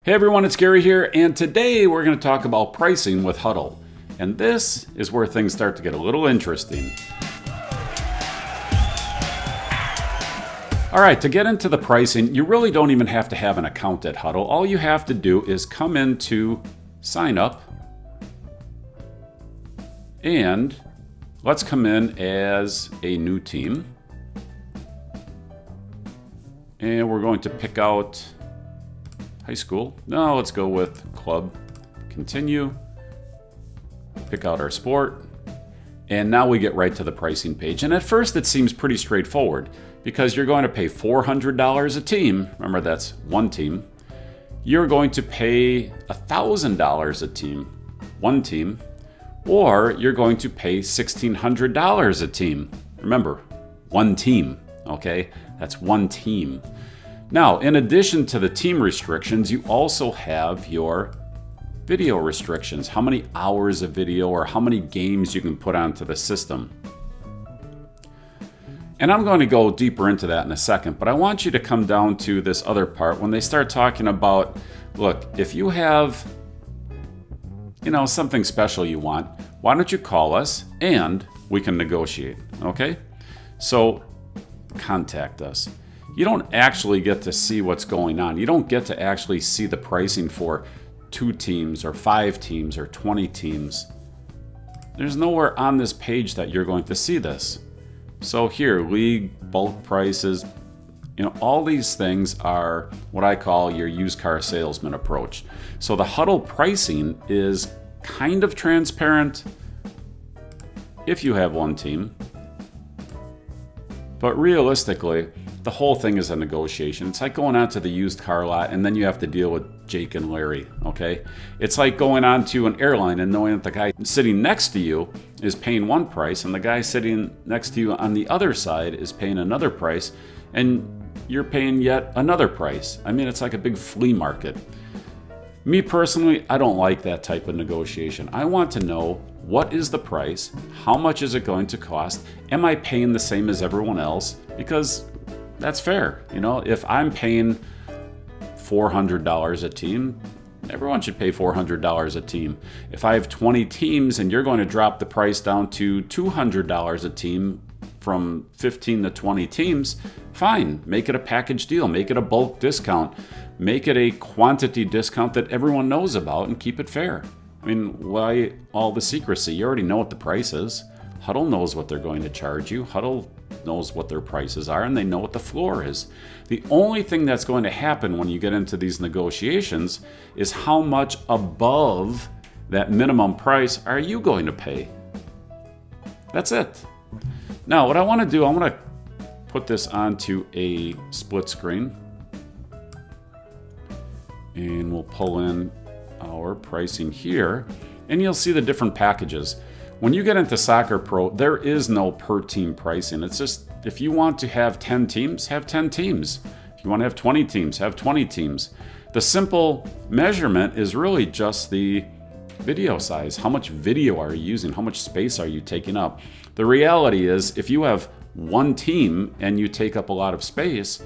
Hey everyone, it's Gary here, and today we're going to talk about pricing with Hudl. And this is where things start to get a little interesting. All right, to get into the pricing, you really don't even have to have an account at Hudl. All you have to do is come into Sign Up, and let's come in as a new team. And we're going to pick out high school. No, let's go with club. Continue. Pick out our sport. And now we get right to the pricing page. And at first it seems pretty straightforward because you're going to pay $400 a team. Remember, that's one team. You're going to pay $1,000 a team, one team. Or you're going to pay $1,600 a team. Remember, one team, okay? That's one team. Now, in addition to the team restrictions, you also have your video restrictions. How many hours of video or how many games you can put onto the system. And I'm going to go deeper into that in a second, but I want you to come down to this other part when they start talking about, look, if you have, something special you want, why don't you call us and we can negotiate, okay? So contact us. You don't actually get to see what's going on. You don't get to actually see the pricing for 2 teams or 5 teams or 20 teams. There's nowhere on this page that you're going to see this. So here, league, bulk prices, all these things are what I call your used car salesman approach. So the Hudl pricing is kind of transparent if you have one team. But realistically, the whole thing is a negotiation. It's like going out to the used car lot and then you have to deal with Jake and Larry, okay? It's like going on to an airline and knowing that the guy sitting next to you is paying one price and the guy sitting next to you on the other side is paying another price and you're paying yet another price. I mean, it's like a big flea market. Me personally, I don't like that type of negotiation. I want to know, what is the price? How much is it going to cost? Am I paying the same as everyone else? Because that's fair. If I'm paying $400 a team, everyone should pay $400 a team. If I have 20 teams and you're going to drop the price down to $200 a team from 15 to 20 teams, fine. Make it a package deal. Make it a bulk discount. Make it a quantity discount that everyone knows about and keep it fair. I mean, why all the secrecy? You already know what the price is. Hudl knows what they're going to charge you. Hudl knows what their prices are and they know what the floor is. The only thing that's going to happen when you get into these negotiations is how much above that minimum price are you going to pay. That's it. Now, what I want to do, I want to put this onto a split screen. And we'll pull in our pricing here. And you'll see the different packages. When you get into Soccer Pro, there is no per team pricing. It's just, if you want to have 10 teams, have 10 teams. If you want to have 20 teams, have 20 teams. The simple measurement is really just the video size. How much video are you using? How much space are you taking up? The reality is, if you have one team and you take up a lot of space,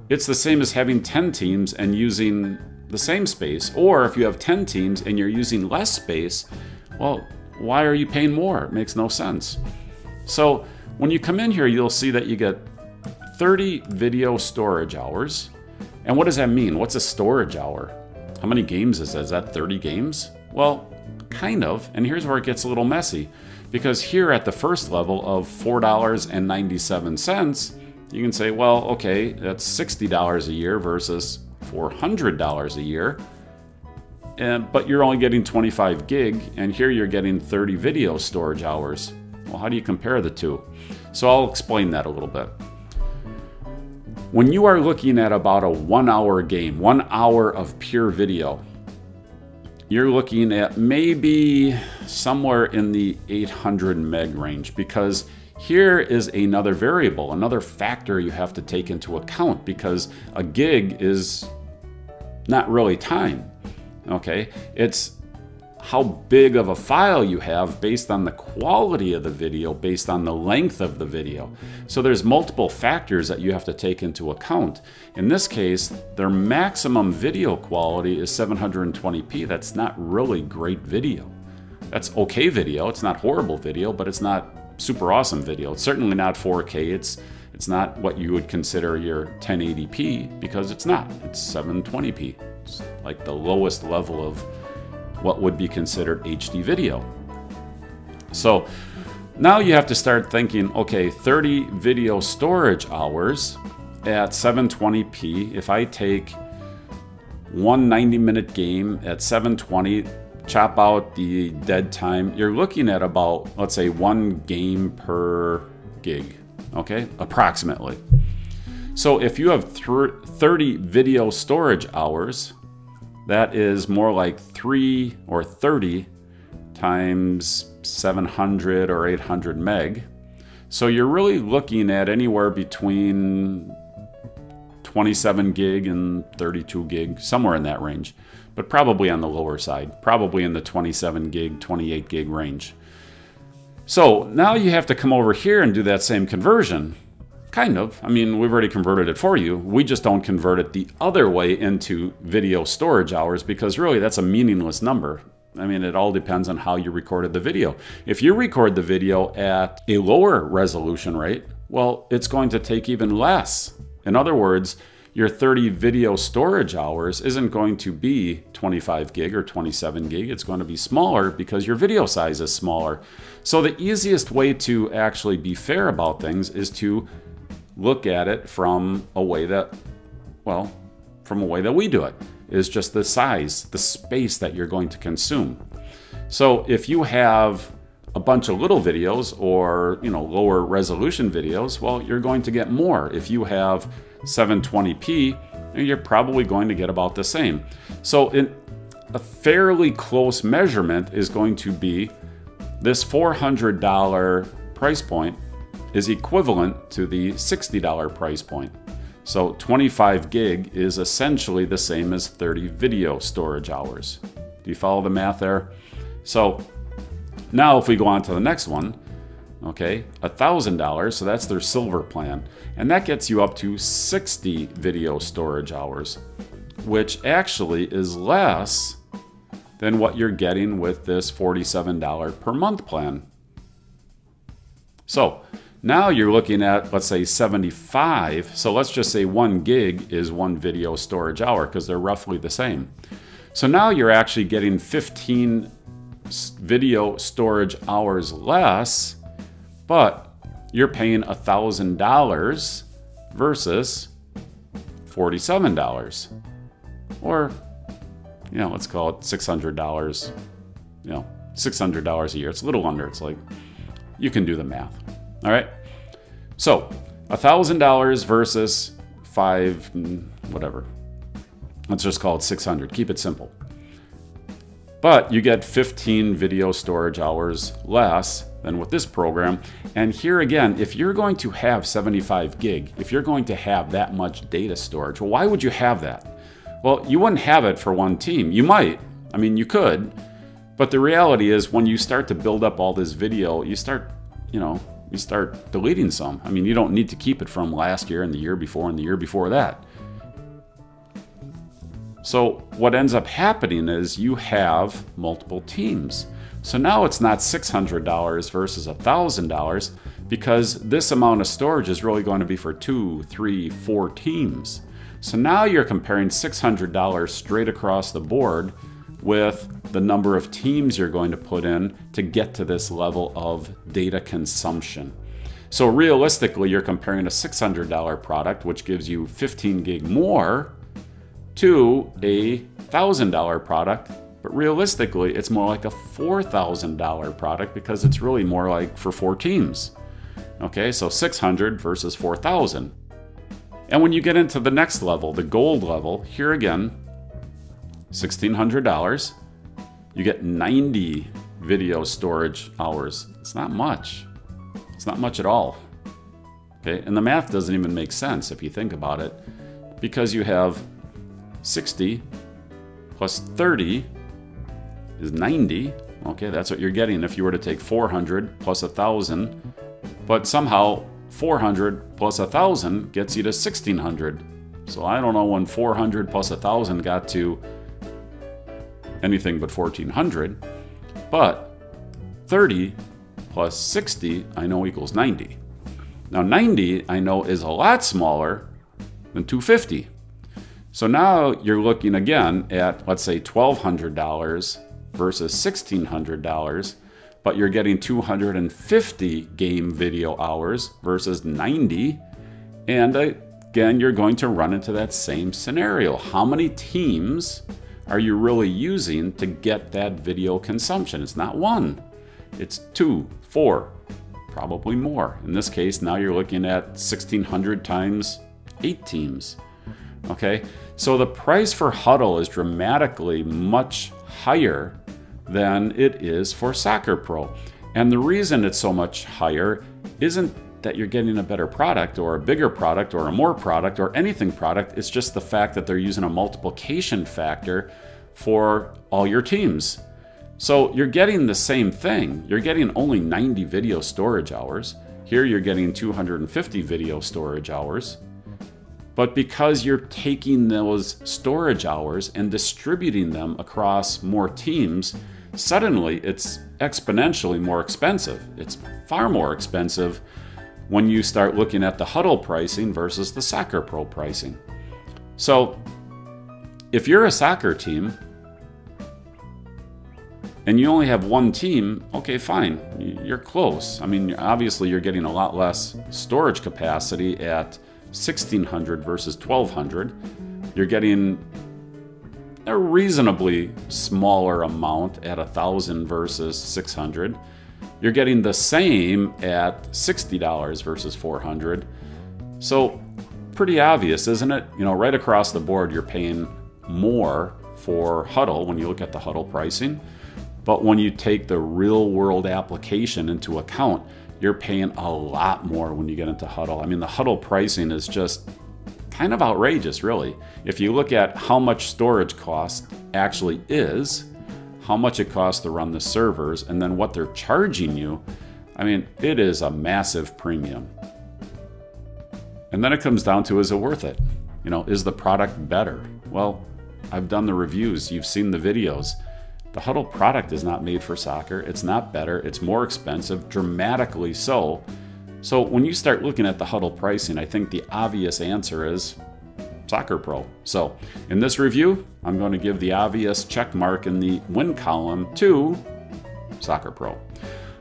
it's the same as having 10 teams and using the same space. Or if you have 10 teams and you're using less space, well, why are you paying more? It makes no sense. So when you come in here, you'll see that you get 30 video storage hours. And what does that mean? What's a storage hour? How many games is that? Is that 30 games? Well, kind of. And here's where it gets a little messy. Because here at the first level of $4.97, you can say, well, okay, that's $60 a year versus $400 a year. But you're only getting 25 gig, and here you're getting 30 video storage hours. Well, how do you compare the two? So I'll explain that a little bit. When you are looking at about a 1 hour game, 1 hour of pure video, you're looking at maybe somewhere in the 800 meg range, because here is another variable, another factor you have to take into account, because a gig is not really time. Okay, it's how big of a file you have based on the quality of the video, based on the length of the video. So there's multiple factors that you have to take into account. In this case, their maximum video quality is 720p. That's not really great video. That's okay video. It's not horrible video, but it's not super awesome video. It's certainly not 4K. It's not what you would consider your 1080p, because it's not. It's 720p. It's like the lowest level of what would be considered HD video. So now you have to start thinking, okay, 30 video storage hours at 720p. If I take one 90-minute game at 720, chop out the dead time, you're looking at about, let's say, 1 game per gig, okay, approximately. So if you have 30 video storage hours, that is more like 3 or 30 times 700 or 800 meg. So you're really looking at anywhere between 27 gig and 32 gig, somewhere in that range, but probably on the lower side, probably in the 27 gig, 28 gig range. So now you have to come over here and do that same conversion. Kind of. I mean, we've already converted it for you. We just don't convert it the other way into video storage hours, because really that's a meaningless number. I mean, it all depends on how you recorded the video. If you record the video at a lower resolution rate, well, it's going to take even less. In other words, your 30 video storage hours isn't going to be 25 gig or 27 gig. It's going to be smaller because your video size is smaller. So the easiest way to actually be fair about things is to look at it from a way that, well, from a way that we do it, is just the size, the space that you're going to consume. So if you have a bunch of little videos or, you know, lower resolution videos, well, you're going to get more. If you have 720p, you're probably going to get about the same. So in a fairly close measurement is going to be this $400 price point is equivalent to the $60 price point. So 25 gig is essentially the same as 30 video storage hours. Do you follow the math there? So now if we go on to the next one, okay, $1,000, so that's their silver plan. And that gets you up to 60 video storage hours, which actually is less than what you're getting with this $47 per month plan. So now you're looking at, let's say 75. So let's just say 1 gig is 1 video storage hour, because they're roughly the same. So now you're actually getting 15 video storage hours less, but you're paying $1,000 versus $47. Or, you know, let's call it $600, you know, $600 a year. It's a little under. It's like, you can do the math. All right, so $1,000 versus whatever. Let's just call it 600. Keep it simple. But you get 15 video storage hours less than with this program. And here again, if you're going to have 75 gig, if you're going to have that much data storage, well, why would you have that? Well, you wouldn't have it for one team. You might. I mean, you could. But the reality is, when you start to build up all this video, you start, you know, you start deleting some. I mean, you don't need to keep it from last year and the year before and the year before that. So what ends up happening is you have multiple teams. So now it's not $600 versus $1,000, because this amount of storage is really going to be for 2, 3, 4 teams. So now you're comparing $600 straight across the board with the number of teams you're going to put in to get to this level of data consumption. So realistically, you're comparing a $600 product, which gives you 15 gig more, to a $1,000 product. But realistically, it's more like a $4,000 product, because it's really more like for 4 teams. Okay, so 600 versus 4,000. And when you get into the next level, the gold level, here again, $1,600, you get 90 video storage hours. It's not much. It's not much at all. Okay, and the math doesn't even make sense if you think about it, because you have 60 plus 30 is 90. Okay, that's what you're getting if you were to take 400 plus 1,000. But somehow 400 plus 1,000 gets you to 1,600. So I don't know when 400 plus 1,000 got to anything but 1,400. But 30 plus 60 I know equals 90. Now 90 I know is a lot smaller than 250. So now you're looking again at, let's say, $1,200 versus $1,600, but you're getting 250 game video hours versus 90. And again, you're going to run into that same scenario. How many teams are you really using to get that video consumption? It's not one, it's 2, 4, probably more. In this case, now you're looking at 1,600 times 8 teams. Okay, so the price for Hudl is dramatically much higher than it is for Soccer Pro. And the reason it's so much higher isn't that you're getting a better product or a bigger product or a more product or anything product. It's just the fact that they're using a multiplication factor for all your teams. So you're getting the same thing. You're getting only 90 video storage hours. Here you're getting 250 video storage hours. But because you're taking those storage hours and distributing them across more teams, suddenly it's exponentially more expensive. It's far more expensive when you start looking at the Hudl pricing versus the Soccer Pro pricing. So if you're a soccer team and you only have one team, okay, fine, you're close. I mean, obviously you're getting a lot less storage capacity at 1,600 versus 1,200. You're getting a reasonably smaller amount at 1,000 versus 600. You're getting the same at $60 versus 400. So pretty obvious, isn't it? You know, right across the board, you're paying more for Hudl when you look at the Hudl pricing. But when you take the real world application into account, you're paying a lot more when you get into Hudl. I mean, the Hudl pricing is just kind of outrageous, really. If you look at how much storage cost actually is, how much it costs to run the servers, and then what they're charging you, I mean, it is a massive premium. And then it comes down to, is it worth it? You know, is the product better? Well, I've done the reviews, you've seen the videos. The Hudl product is not made for soccer. It's not better. It's more expensive, dramatically so. So when you start looking at the Hudl pricing, I think the obvious answer is Soccer Pro. So in this review, I'm going to give the obvious check mark in the win column to Soccer Pro.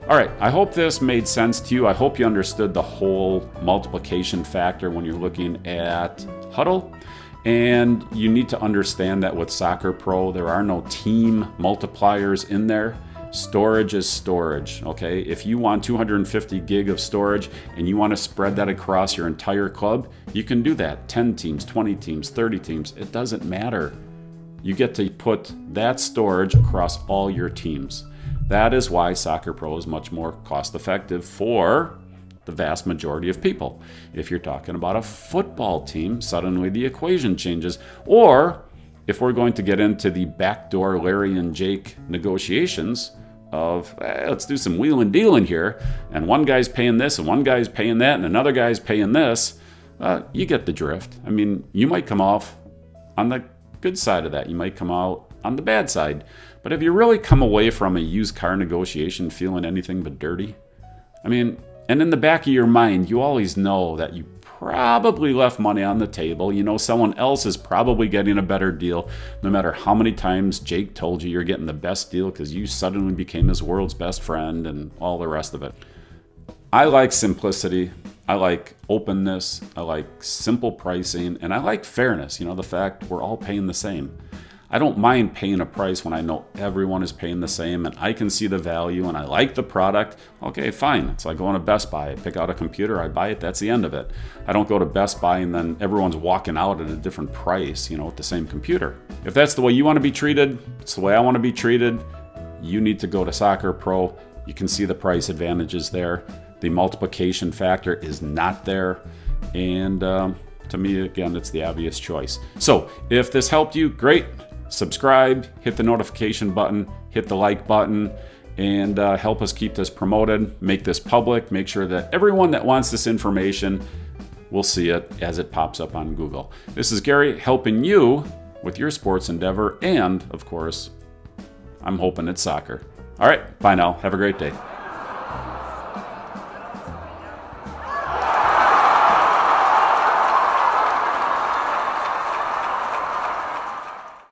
All right, I hope this made sense to you. I hope you understood the whole multiplication factor when you're looking at Hudl. And you need to understand that with Soccer Pro, there are no team multipliers in there. Storage is storage, okay? If you want 250 gig of storage and you want to spread that across your entire club, you can do that. 10 teams, 20 teams, 30 teams, it doesn't matter. You get to put that storage across all your teams. That is why Soccer Pro is much more cost effective for the vast majority of people. If you're talking about a football team, suddenly the equation changes. Or if we're going to get into the backdoor Larry and Jake negotiations of let's do some wheeling dealing here, and one guy's paying this and one guy's paying that and another guy's paying this, you get the drift. I mean, you might come off on the good side of that. You might come out on the bad side. But have you really come away from a used car negotiation feeling anything but dirty? I mean, and in the back of your mind, you always know that you probably left money on the table. You know someone else is probably getting a better deal, no matter how many times Jake told you you're getting the best deal because you suddenly became his world's best friend and all the rest of it. I like simplicity. I like openness. I like simple pricing. And I like fairness. You know, the fact we're all paying the same. I don't mind paying a price when I know everyone is paying the same and I can see the value and I like the product. Okay, fine. It's like going to Best Buy. I pick out a computer, I buy it, that's the end of it. I don't go to Best Buy and then everyone's walking out at a different price, you know, with the same computer. If that's the way you want to be treated, it's the way I want to be treated, you need to go to Soccer Pro. You can see the price advantages there. The multiplication factor is not there. And to me, again, it's the obvious choice. So if this helped you, great. subscribe, hit the notification button, hit the like button, and help us keep this promoted, make this public, make sure that everyone that wants this information will see it as it pops up on Google. This is Gary helping you with your sports endeavor, and of course, I'm hoping it's soccer. All right, bye now. Have a great day.